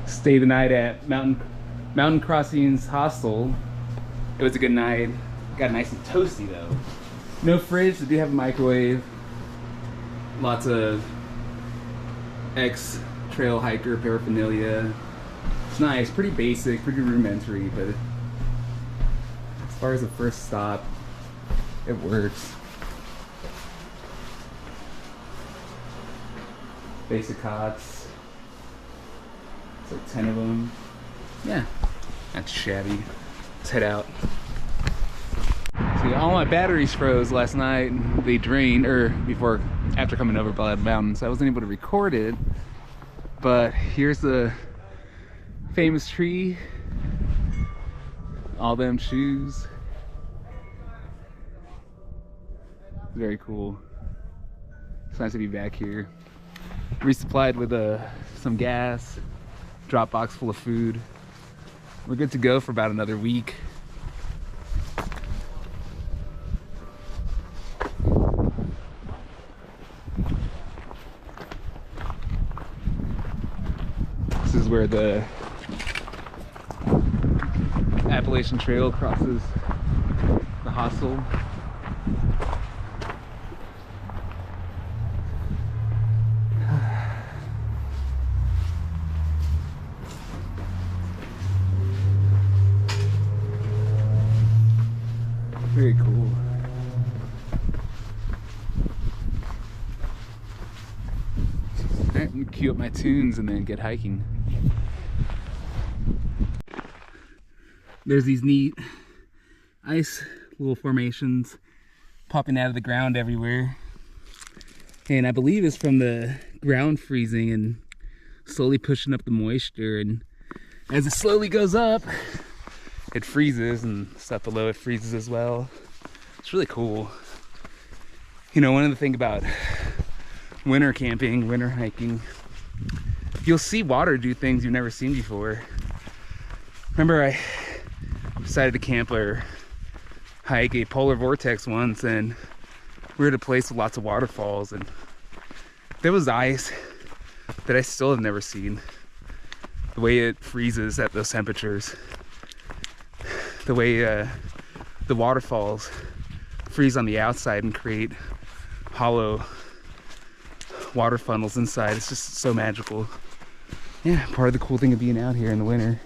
Stayed the night at Mountain Crossings Hostel. It was a good night. Got nice and toasty though. No fridge, they do have a microwave. Lots of ex-trail hiker paraphernalia. It's nice, pretty basic, pretty rudimentary, but as far as the first stop, it works. Basic cots. It's like 10 of them. Yeah, that's shabby. Let's head out. See, all my batteries froze last night. They drained, after coming over Blood Mountain, so I wasn't able to record it. But here's the famous tree. All them shoes. Very cool. It's nice to be back here. Resupplied with some gas, drop box full of food. We're good to go for about another week. This is where the Appalachian Trail crosses the hostel. Very cool. Alright, I'm gonna cue up my tunes and then get hiking. There's these neat ice little formations popping out of the ground everywhere. And I believe it's from the ground freezing and slowly pushing up the moisture. And as it slowly goes up, it freezes, and stuff below it freezes as well. It's really cool. You know, one of the things about winter camping, winter hiking, you'll see water do things you've never seen before. Remember, I decided to camp or hike a polar vortex once, and we were at a place with lots of waterfalls, and there was ice that I still have never seen. The way it freezes at those temperatures. The way the waterfalls freeze on the outside and create hollow water funnels inside. It's just so magical. Yeah, part of the cool thing of being out here in the winter.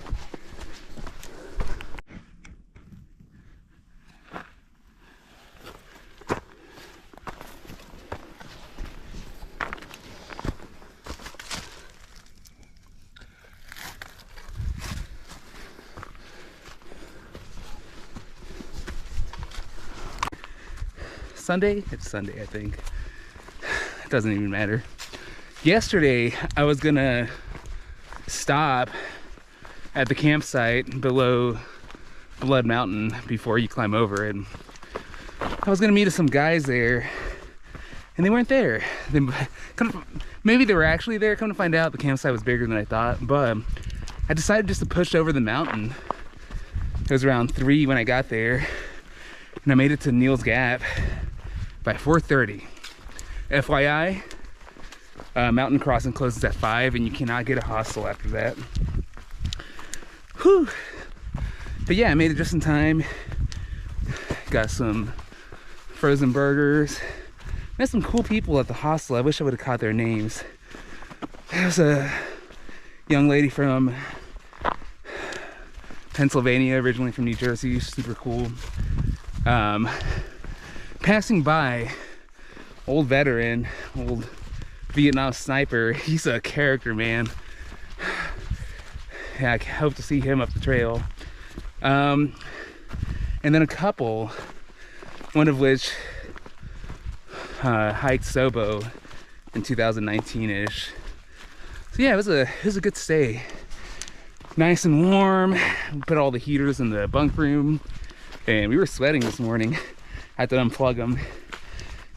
Sunday? It's Sunday, I think. It doesn't even matter. Yesterday, I was gonna stop at the campsite below Blood Mountain before you climb over, and I was gonna meet some guys there, and they weren't there. Maybe they were actually there. Come to find out, the campsite was bigger than I thought, but I decided just to push over the mountain. It was around 3 when I got there, and I made it to Neels Gap by 4:30. FYI, mountain crossing closes at 5, and you cannot get a hostel after that. Whew. But yeah, I made it just in time. Got some frozen burgers. Met some cool people at the hostel. I wish I would have caught their names. There was a young lady from Pennsylvania, originally from New Jersey, super cool. Passing by, old veteran, old Vietnam sniper. He's a character, man. Yeah, I hope to see him up the trail. And then a couple, one of which hiked Sobo in 2019-ish. So yeah, it was a good stay. Nice and warm. Put all the heaters in the bunk room, and we were sweating this morning. I had to unplug them,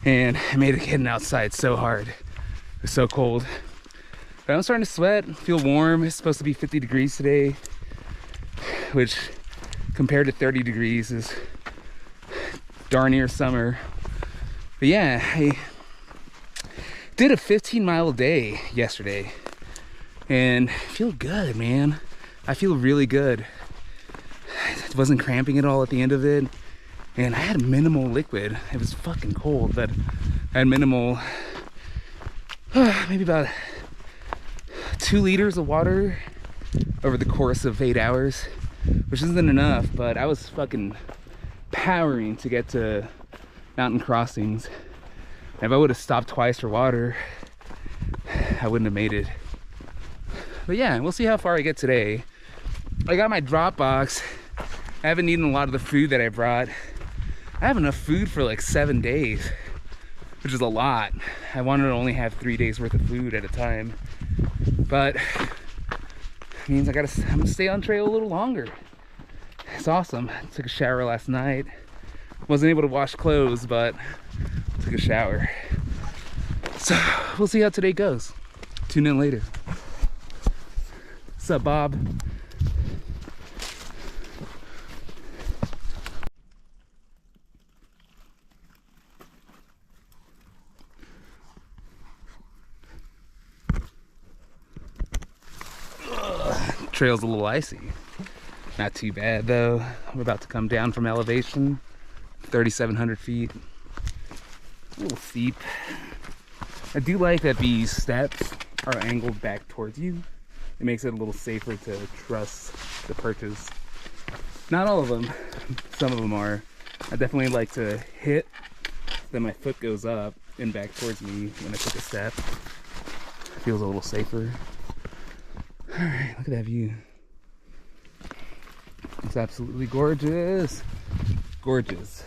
and I made it getting outside so hard. It was so cold. But I'm starting to sweat, feel warm. It's supposed to be 50 degrees today, which compared to 30 degrees is darn near summer. But yeah, I did a 15-mile day yesterday. and I feel good, man. I feel really good. It wasn't cramping at all at the end of it, and I had minimal liquid. It was fucking cold, but I had minimal, maybe about 2 liters of water over the course of 8 hours, which isn't enough, but I was fucking powering to get to mountain crossings. If I would have stopped twice for water, I wouldn't have made it. But yeah, we'll see how far I get today. I got my drop box. I haven't eaten a lot of the food that I brought. I have enough food for like 7 days, which is a lot. I wanted to only have 3 days worth of food at a time, but it means I'm gonna stay on trail a little longer. It's awesome. I took a shower last night. Wasn't able to wash clothes, but took a shower. So we'll see how today goes. Tune in later. What's up, Bob? Trail's a little icy. Not too bad though. We're about to come down from elevation, 3,700 feet. A little steep. I do like that these steps are angled back towards you. It makes it a little safer to trust the perches. Not all of them, some of them are. I definitely like to hit, then my foot goes up and back towards me when I take a step. It feels a little safer. All right, look at that view. It's absolutely gorgeous. Gorgeous.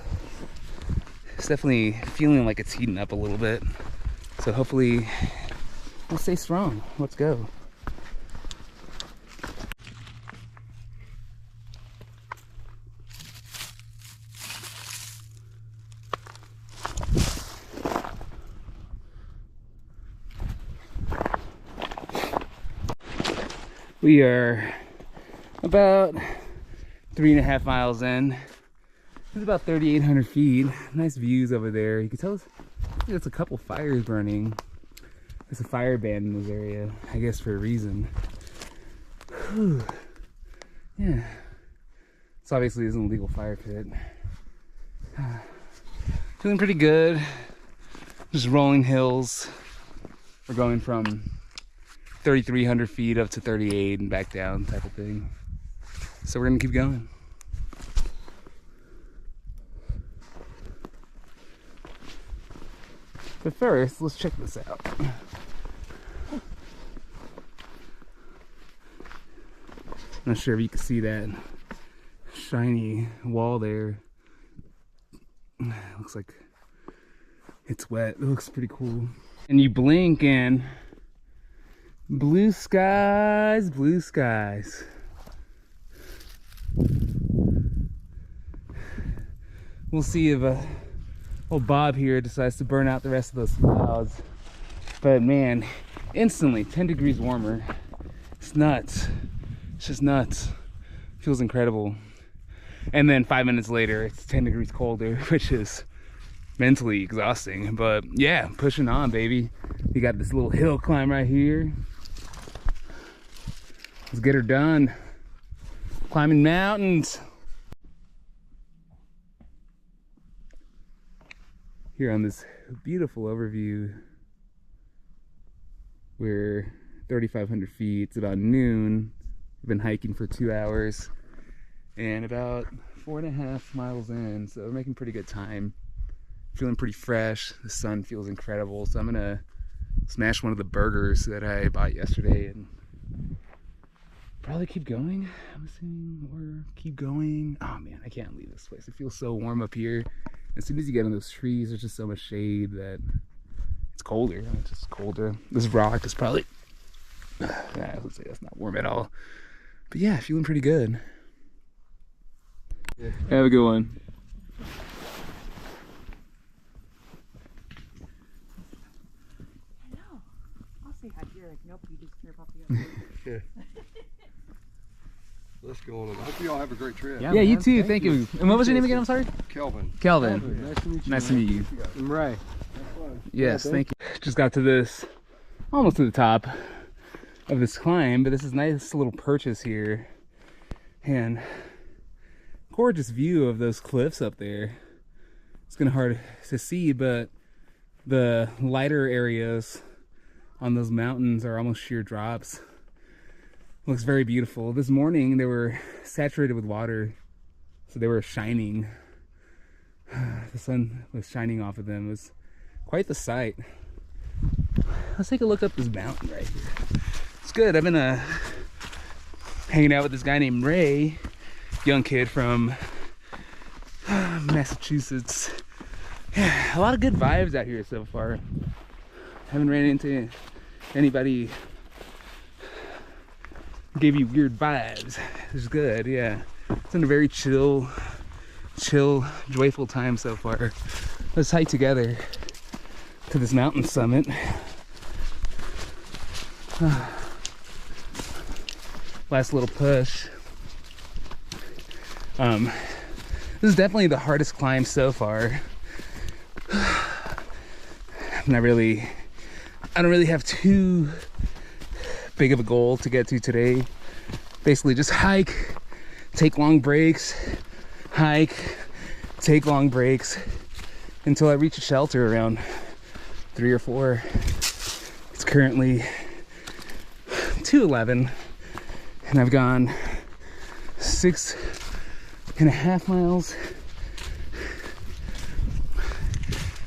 It's definitely feeling like it's heating up a little bit. So hopefully we'll stay strong. Let's go. We are about 3.5 miles in. It's about 3,800 feet. Nice views over there. You can tell there's a couple fires burning. There's a fire ban in this area, I guess for a reason. Whew. Yeah. This obviously isn't a legal fire pit. Feeling pretty good. Just rolling hills. We're going from 3,300 feet up to 38 and back down type of thing. So we're gonna keep going. But first, let's check this out. Not sure if you can see that shiny wall there. Looks like it's wet. It looks pretty cool. And you blink and blue skies, blue skies. We'll see if old Bob here decides to burn out the rest of those clouds. But man, instantly 10 degrees warmer. It's nuts. It's just nuts. Feels incredible. And then 5 minutes later, it's 10 degrees colder, which is mentally exhausting. But yeah, pushing on, baby. We got this little hill climb right here. Let's get her done. Climbing mountains. Here on this beautiful overview, we're 3,500 feet. It's about noon. We've been hiking for 2 hours and about 4.5 miles in, so we're making pretty good time. Feeling pretty fresh. The sun feels incredible, so I'm gonna smash one of the burgers that I bought yesterday and probably keep going. I'm assuming, or keep going. Oh man, I can't leave this place. It feels so warm up here. As soon as you get in those trees, there's just so much shade that it's colder. It's just colder. This rock is probably, I would say that's not warm at all. But yeah, feeling pretty good. Yeah. Have a good one. I know. I'll say hi here. Like, nope, you just care about the other. Yeah. Let's go on. I hope you all have a great trip. Yeah, you too. Thank you. And what was your name again? I'm sorry? Kelvin. Kelvin. Nice to meet you. Nice to meet you. I'm Ray. Yes, thank you. Just got to this, almost to the top. of this climb, but this is nice little perches here. And gorgeous view of those cliffs up there. It's kind of hard to see, but the lighter areas on those mountains are almost sheer drops. Looks very beautiful. This morning they were saturated with water, so they were shining. The sun was shining off of them. It was quite the sight. Let's take a look up this mountain right here. It's good. I've been hanging out with this guy named Ray, young kid from Massachusetts. Yeah, a lot of good vibes out here so far. Haven't ran into anybody who gave you weird vibes. It's good, yeah. It's been a very chill, joyful time so far. Let's hike together to this mountain summit. Last little push. This is definitely the hardest climb so far. I don't really have too big of a goal to get to today. Basically just hike, take long breaks, hike, take long breaks until I reach a shelter around 3 or 4. It's currently 2:11 and I've gone 6.5 miles.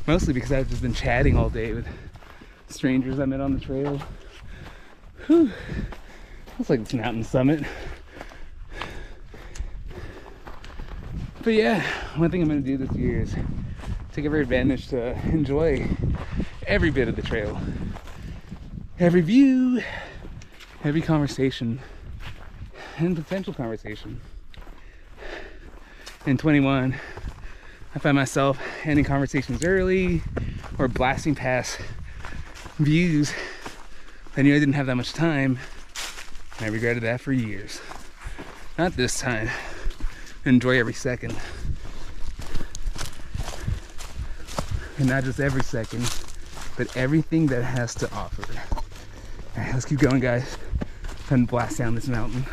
Mostly because I've just been chatting all day with strangers I met on the trail. Whew. Looks like this mountain summit. But yeah, one thing I'm gonna do this year is take every advantage to enjoy every bit of the trail. Every view, every conversation, and potential conversation. In 21, I find myself ending conversations early or blasting past views. I knew I didn't have that much time, and I regretted that for years. Not this time. Enjoy every second. And not just every second, but everything that it has to offer. All right, let's keep going, guys. Time to blast down this mountain.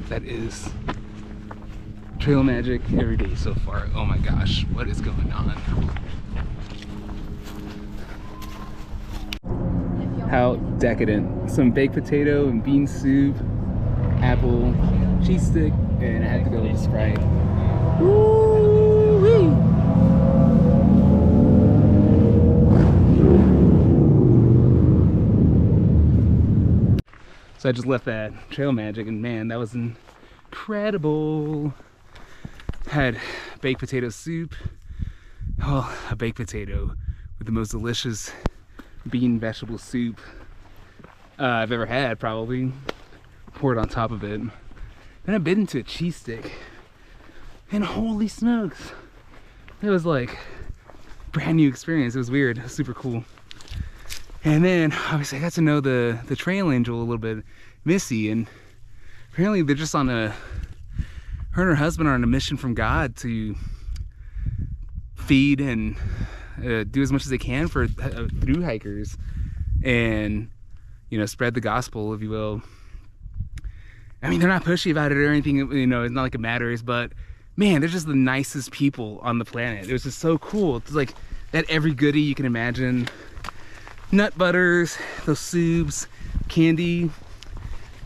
That is trail magic every day so far. Oh my gosh, what is going on? How decadent. Some baked potato and bean soup, apple, cheese stick, and I had to go with Sprite. Woo-wee! So I just left that trail magic and man, that was incredible. Had baked potato soup. Oh, a baked potato with the most delicious bean vegetable soup I've ever had, probably. Poured on top of it. Then I bit into a cheese stick. And holy smokes. It was like a brand new experience. It was weird. It was super cool. And then obviously I got to know the trail angel a little bit, Missy, and apparently they're just on her and her husband are on a mission from God to feed and do as much as they can for through hikers and, you know, spread the gospel, if you will. I mean, they're not pushy about it or anything, you know, it's not like it matters, but man, they're just the nicest people on the planet. It was just so cool. It's like that every goodie you can imagine. Nut butters, those soups, candy.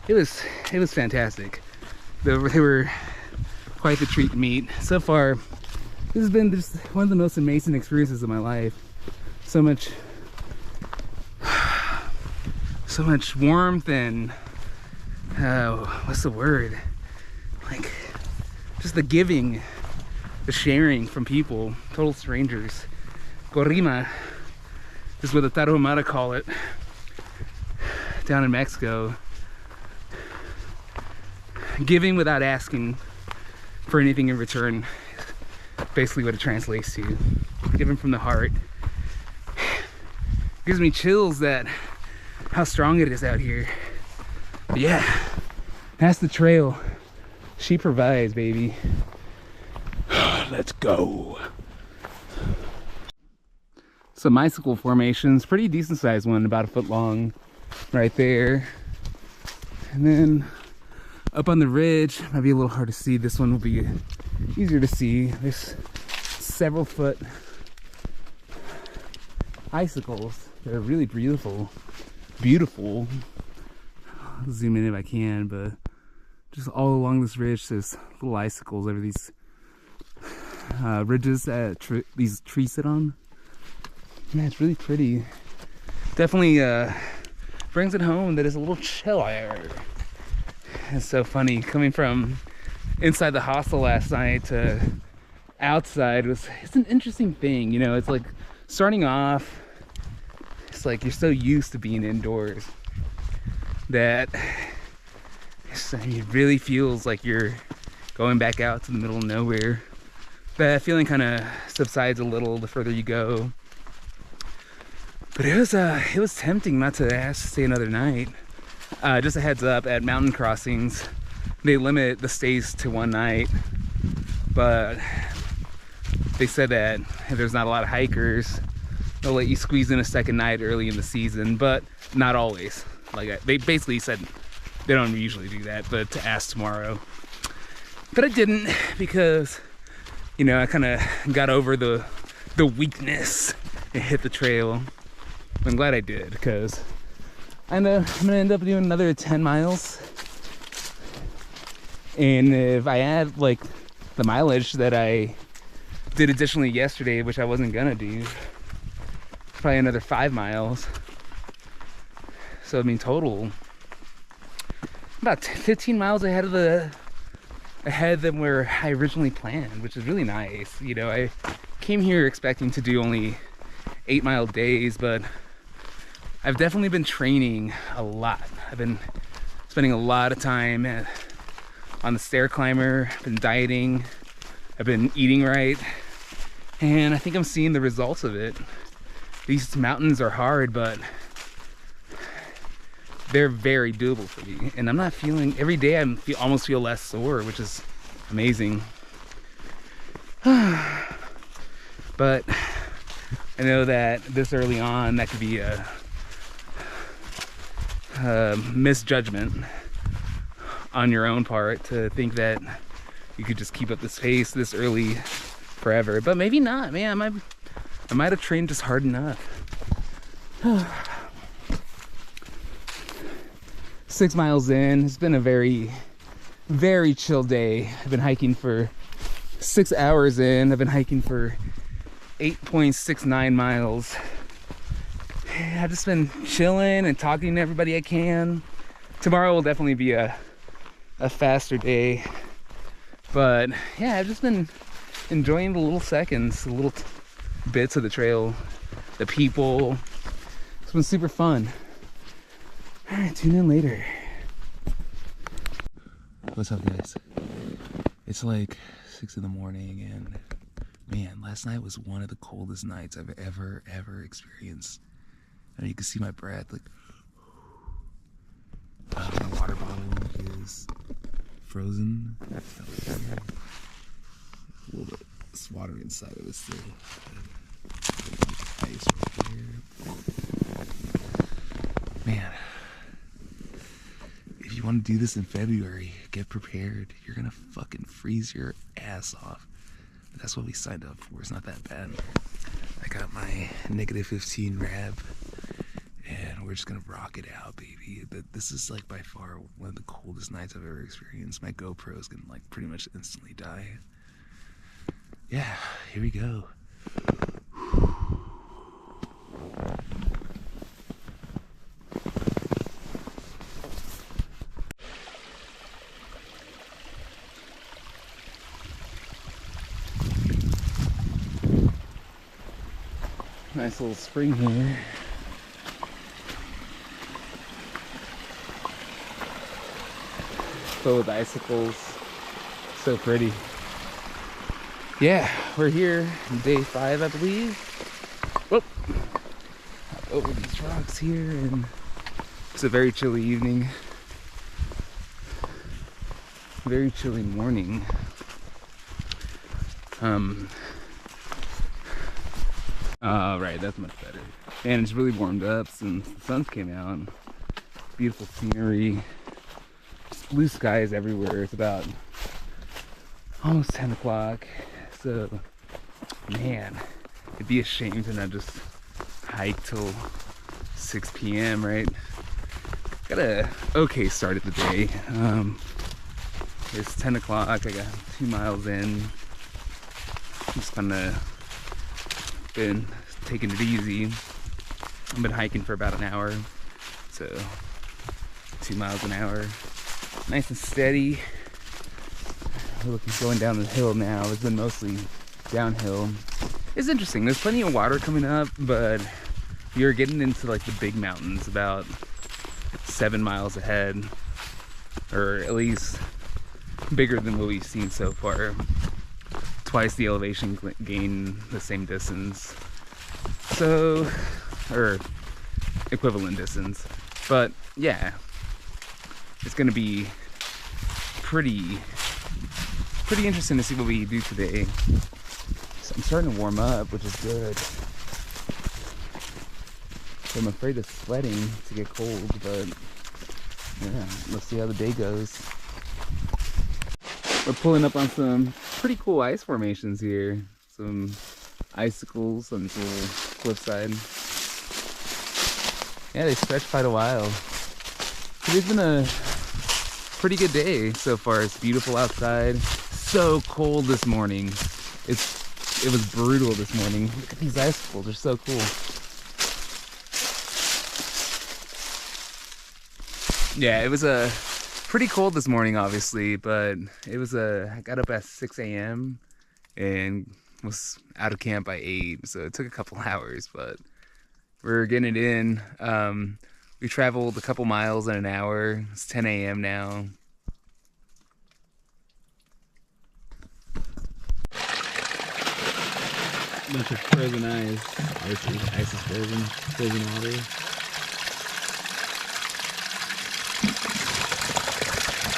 It was fantastic. They were quite the treat to meet. So far, this has been just one of the most amazing experiences of my life. So much warmth and what's the word? Like just the giving, the sharing from people, total strangers. Corrima is what the Tarahumara call it down in Mexico. Giving without asking for anything in return, basically what it translates to. Giving from the heart. Gives me chills that how strong it is out here. But yeah, that's the trail. She provides, baby. Let's go. some icicle formations, pretty decent sized one, about 1 foot long right there. And then up on the ridge, might be a little hard to see. This one will be easier to see. There's several foot icicles. They're really beautiful. I'll zoom in if I can, but just all along this ridge, there's little icicles over these ridges that these trees sit on. Yeah, it's really pretty. Definitely brings it home that it's a little chillier. It's so funny coming from inside the hostel last night to outside it's an interesting thing, you know. It's like starting off, it's like you're so used to being indoors that it really feels like you're going back out to the middle of nowhere. That feeling kind of subsides a little the further you go. But it was tempting not to ask to stay another night. Just a heads up, at mountain crossings, they limit the stays to 1 night. But they said that if there's not a lot of hikers, they'll let you squeeze in a second night early in the season, but not always. Like, they basically said they don't usually do that, but to ask tomorrow. But I didn't, because, you know, I kind of got over the weakness and hit the trail. I'm glad I did, because I'm gonna end up doing another 10 miles. And if I add like the mileage that I did additionally yesterday, which I wasn't gonna do, probably another 5 miles. So I mean, total about 15 miles ahead than where I originally planned, which is really nice. You know, I came here expecting to do only 8-mile days, but I've definitely been training a lot. I've been spending a lot of time on the stair climber. I've been dieting. I've been eating right. And I think I'm seeing the results of it. These mountains are hard, but they're very doable for me. And I'm not feeling, every day I almost feel less sore, which is amazing. But I know that this early on, that could be a misjudgment on your own part to think that you could just keep up this pace this early forever. But maybe not, man. I might have trained just hard enough. 6 miles in, it's been a very, very chill day. I've been hiking for 6 hours in. I've been hiking for 8.69 miles. I've just been chilling and talking to everybody I can. Tomorrow will definitely be a faster day. But yeah, I've just been enjoying the little seconds, the little bits of the trail, the people. It's been super fun. All right, tune in later. What's up, guys? It's like 6 in the morning, and man, last night was one of the coldest nights I've ever experienced. And you can see my breath, like, my water bottle is frozen. A little bit of water inside of this thing. Ice right here. Man, if you want to do this in February, get prepared. You're gonna fucking freeze your ass off. But that's what we signed up for. It's not that bad. I got my -15 rab, and we're just gonna rock it out, baby. This is like by far one of the coldest nights I've ever experienced. My GoPro is gonna like pretty much instantly die. Yeah, here we go. Nice little spring here. Filled with icicles. So pretty. Yeah, we're here day 5, I believe. Whoop. Over these rocks here, and it's a very chilly evening. Very chilly morning. Oh, right, that's much better. And it's really warmed up since the sun came out. Beautiful scenery. Just blue skies everywhere. It's about almost 10 o'clock. So, man, it'd be a shame to not just hike till 6 p.m., right? Got a okay start of the day. It's 10 o'clock. I got 2 miles in. Just kind of been taking it easy. I've been hiking for about an hour, so 2 miles an hour, nice and steady. We're going down the hill now. It's been mostly downhill. It's interesting. There's plenty of water coming up, but you're getting into like the big mountains about 7 miles ahead, or at least bigger than what we've seen so far. Twice the elevation gain the same distance, so, or equivalent distance. But yeah, it's gonna be pretty interesting to see what we do today. So I'm starting to warm up, which is good. So I'm afraid of sweating to get cold, but yeah, let's see how the day goes. We're pulling up on some pretty cool ice formations here. Some icicles on this little cliffside. Yeah, they stretch quite a while. Today's been a pretty good day so far. It's beautiful outside. So cold this morning. It was brutal this morning. Look at these icicles, they're so cool. Yeah, it was pretty cold this morning, obviously, but it was I got up at 6 a.m. and was out of camp by 8, so it took a couple hours, but we're getting it in. We traveled a couple miles in an hour. It's 10 a.m. now. Bunch of frozen ice. Ice is frozen water.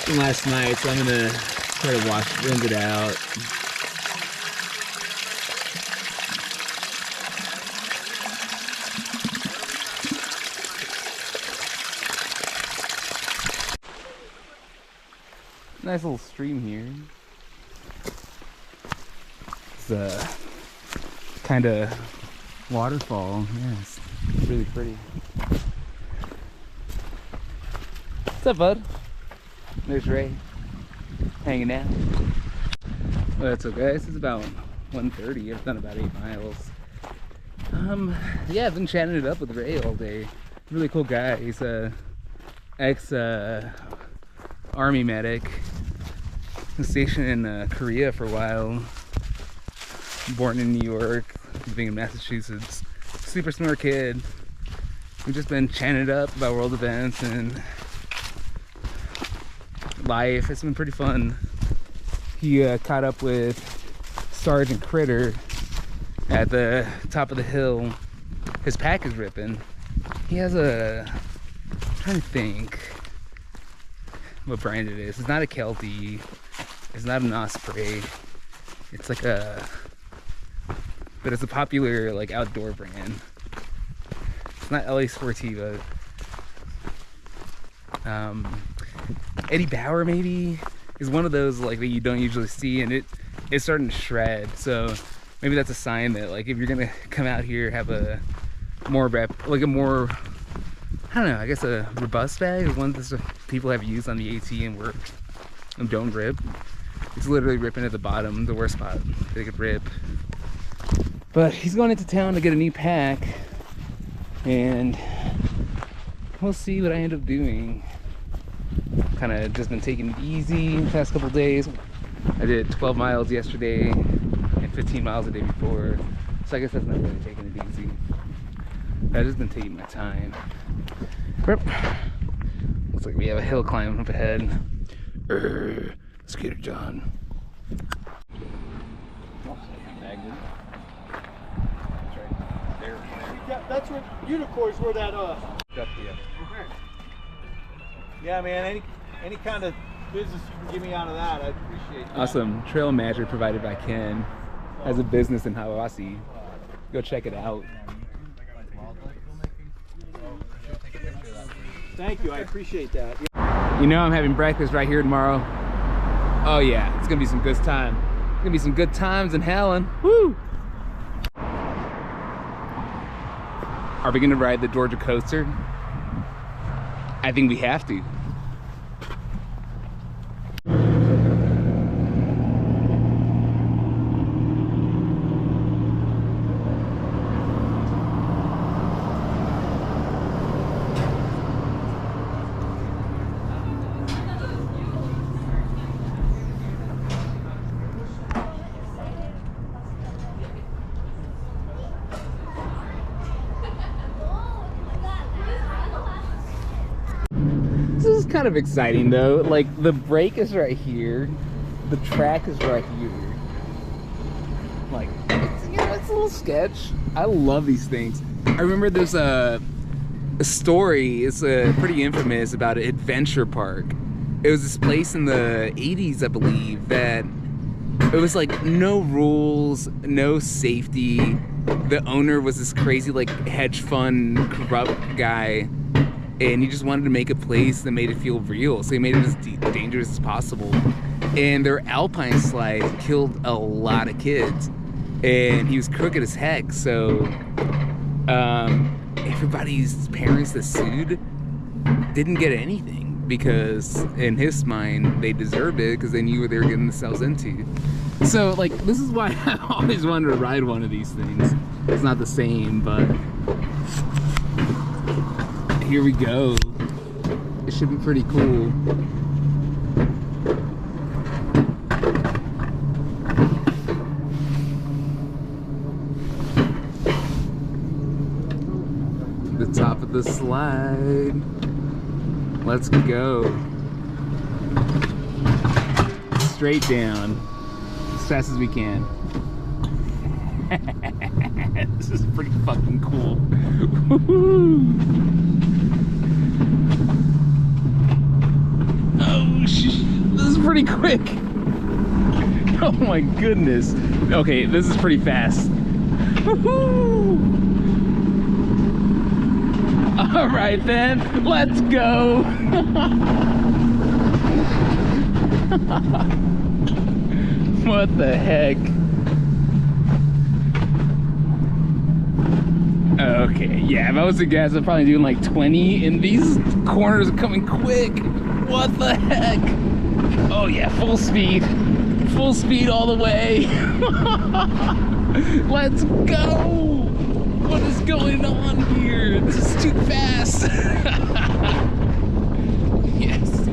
From last night, so I'm gonna try to rinse it out. Nice little stream here. It's a kind of waterfall. Yeah, it's really pretty. What's up, bud? There's Ray hanging out. Well, that's okay. This is about 1:30. I've done about 8 miles. Yeah, I've been chatting it up with Ray all day. Really cool guy. He's a ex-army medic. Was stationed in Korea for a while. Born in New York, living in Massachusetts. Super smart kid. We've just been chatting it up about world events and life. It's been pretty fun. He caught up with Sergeant Critter at the top of the hill. His pack is ripping. He has I'm trying to think what brand it is. It's not a Kelty. It's not an Osprey. It's like but it's a popular like outdoor brand. It's not LA Sportiva. Eddie Bauer maybe is one of those like that you don't usually see, and it's starting to shred. So maybe that's a sign that like if you're gonna come out here, have a more I don't know, I guess a robust bag, the ones that people have used on the AT and work and don't rip. It's literally ripping at the bottom, the worst spot they could rip. But he's going into town to get a new pack, and we'll see what I end up doing. Kind of just been taking it easy the past couple days. I did 12 miles yesterday and 15 miles the day before, so I guess that's not really taking it easy. I've just been taking my time. Looks like we have a hill climb up ahead. Let's get it done. Yeah, that's where Unicor's where that Yeah, man, any kind of business you can give me out of that, I appreciate that. Awesome. Trail Magic provided by Ken. Has a business in Hiawassee. go check it out. Thank you, I appreciate that. You know I'm having breakfast right here tomorrow. Oh yeah, it's gonna be some good time. It's gonna be some good times in Helen. Woo! Are we gonna ride the Georgia coaster? I think we have to. This is kind of exciting though. Like the break is right here, the track is right here. Like, it's a little sketch. I love these things. I remember there's a story, it's pretty infamous, about an adventure park. It was this place in the 80s, I believe, that it was like no rules, no safety. The owner was this crazy like hedge fund corrupt guy, and he just wanted to make a place that made it feel real, so he made it as dangerous as possible. And their alpine slide killed a lot of kids, and he was crooked as heck, so everybody's parents that sued didn't get anything, because in his mind they deserved it because they knew what they were getting themselves into. So like, this is why I always wanted to ride one of these things. It's not the same, but here we go. It should be pretty cool. The top of the slide. Let's go. Straight down. As fast as we can. This is pretty fucking cool. Oh shit, this is pretty quick. Oh my goodness. Okay, this is pretty fast. All right then, let's go. What the heck? Okay, yeah, if I was a guess, I'm probably doing like 20, and these corners are coming quick. What the heck? Oh yeah, full speed all the way. Let's go. What is going on here? This is too fast. Yes.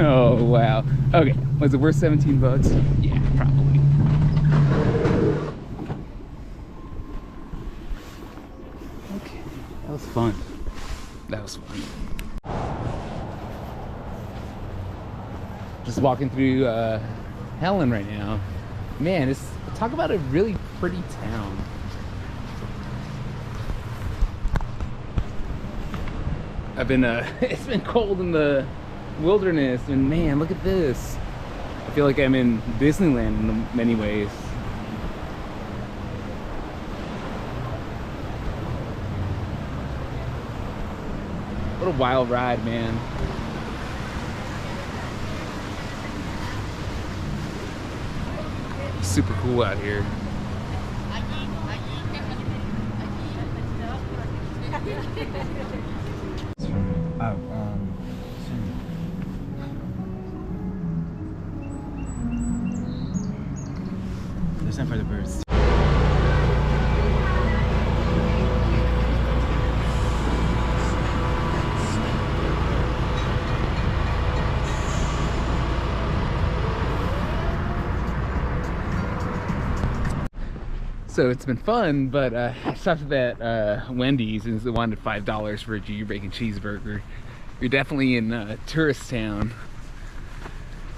Oh wow. Okay, was it worth 17 bucks? Yeah, probably. Okay, that was fun. That was fun. Just walking through Helen right now. Man, it's, talk about a really pretty town. I've been it's been cold in the wilderness, and man, look at this. I feel like I'm in Disneyland in many ways. What a wild ride, man. Super cool out here. Listen for the birds. So it's been fun, but I stopped at that Wendy's and they wanted $5 for a Junior Bacon Cheeseburger. You're definitely in tourist town.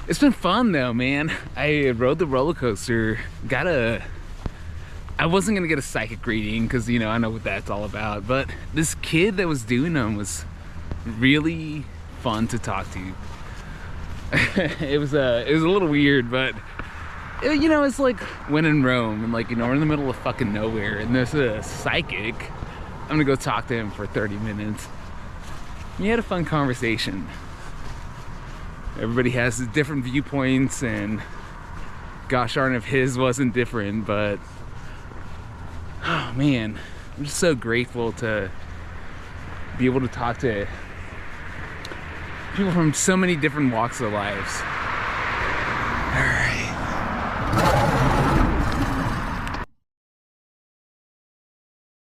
It's been fun though, man. I rode the roller coaster. I wasn't gonna get a psychic reading because, you know, I know what that's all about, but this kid that was doing them was really fun to talk to. It was a little weird, but You know, it's like when in Rome, and like, you know, we're in the middle of fucking nowhere, and there's a psychic. I'm gonna go talk to him for 30 minutes. We had a fun conversation. Everybody has different viewpoints, and gosh darn if his wasn't different, but oh man, I'm just so grateful to be able to talk to people from so many different walks of lives. All right.